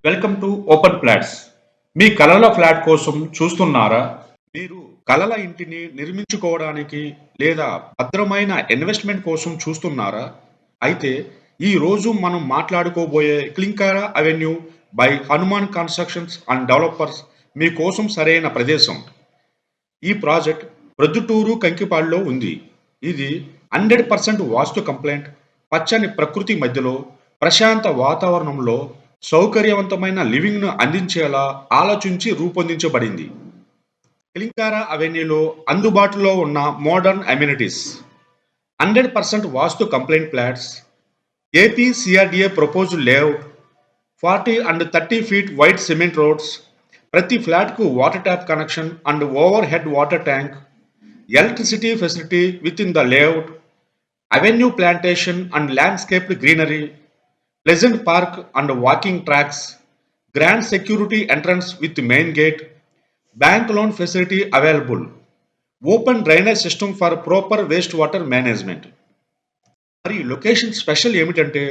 Welcome to open flats. మీ కలల flat కోసం చూస్తున్నారా? మీరు కలల ఇంటిని నిర్మించుకోవడానికి లేదా భద్రమైన ఇన్వెస్ట్మెంట్ కోసం చూస్తున్నారా? అయితే ఈ రోజు మనం మాట్లాడుకోబోయే Klinkaara avenue by Hanuman constructions and developers మీకోసం సరైన ప్రదేశం. ఈ ప్రాజెక్ట్ ప్రొద్దుటూరు కంకిపాడులో ఉంది. ఇది 100% వాస్తు కంప్లైంట్, పచ్చని ప్రకృతి మధ్యలో ప్రశాంత వాతావరణంలో సౌకర్యవంతమైన లివింగ్ను అందించేలా ఆలోచించి రూపొందించబడింది. క్లింకారా అవెన్యూలో అందుబాటులో ఉన్న modern amenities, 100% vastu compliant flats, AP CRDA proposed layout, 40 and 30 feet wide cement roads, ప్రతి ఫ్లాట్కు water tap connection and overhead water tank, electricity facility within the layout, avenue plantation and landscaped greenery, pleasant park and walking tracks, grand security entrance with main gate, bank loan facility available, open drainage system for proper waste water management. మరి location special ఏమిటంటే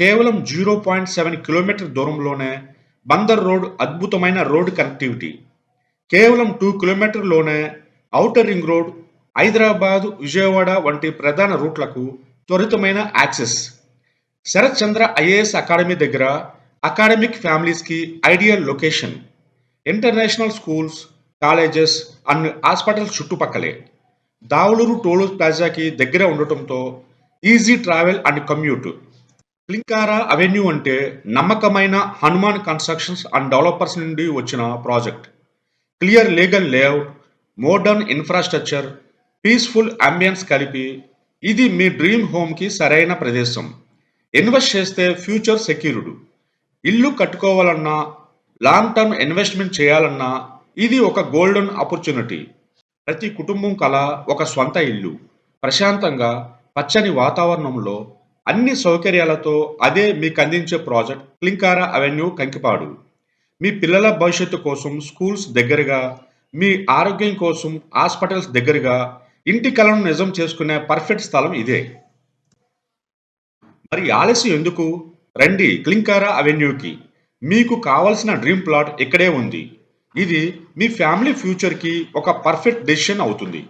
కేవలం 0.7 kilometre దూరంలోనే Bandar road, అద్భుతమైన road connectivity. కేవలం 2 కిలోమీటర్లోనే outer ring road, Hyderabad, Vijayawada వంటి ప్రధాన రూట్లకు త్వరితమైన access. Sarath Chandra IAS academy దగ్గర అకాడమిక్ ఫ్యామిలీస్కి ideal location. International schools, colleges and hospitals చుట్టుపక్కలే. దావులూరు టోల్ ప్లాజాకి దగ్గర ఉండటంతో easy travel and commute. Klinkaara avenue అంటే నమ్మకమైన హనుమాన్ కన్స్ట్రక్షన్స్ అండ్ డెవలపర్స్ నుండి వచ్చిన project. Clear legal layout, modern infrastructure, peaceful ambience కలిపి ఇది మీ డ్రీమ్ హోమ్కి సరైన ప్రదేశం. ఇన్వెస్ట్ చేస్తే ఫ్యూచర్ సెక్యూర్డ్. ఇల్లు కట్టుకోవాలన్నా, లాంగ్ టర్మ్ ఇన్వెస్ట్మెంట్ చేయాలన్నా ఇది ఒక గోల్డెన్ ఆపర్చునిటీ. ప్రతి కుటుంబం కల ఒక స్వంత ఇల్లు, ప్రశాంతంగా పచ్చని వాతావరణంలో అన్ని సౌకర్యాలతో అదే మీకు అందించే ప్రాజెక్ట్ క్లింకారా అవెన్యూ కంకిపాడు. మీ పిల్లల భవిష్యత్తు కోసం స్కూల్స్ దగ్గరగా, మీ ఆరోగ్యం కోసం హాస్పిటల్స్ దగ్గరగా, ఇంటి కలను నిజం చేసుకునే పర్ఫెక్ట్ స్థలం ఇదే. మరి ఆలస్యం ఎందుకు? రండి క్లింకారా అవెన్యూకి. మీకు కావలసిన డ్రీమ్ ప్లాట్ ఇక్కడే ఉంది. ఇది మీ ఫ్యామిలీ ఫ్యూచర్కి ఒక పర్ఫెక్ట్ డెసిషన్ అవుతుంది.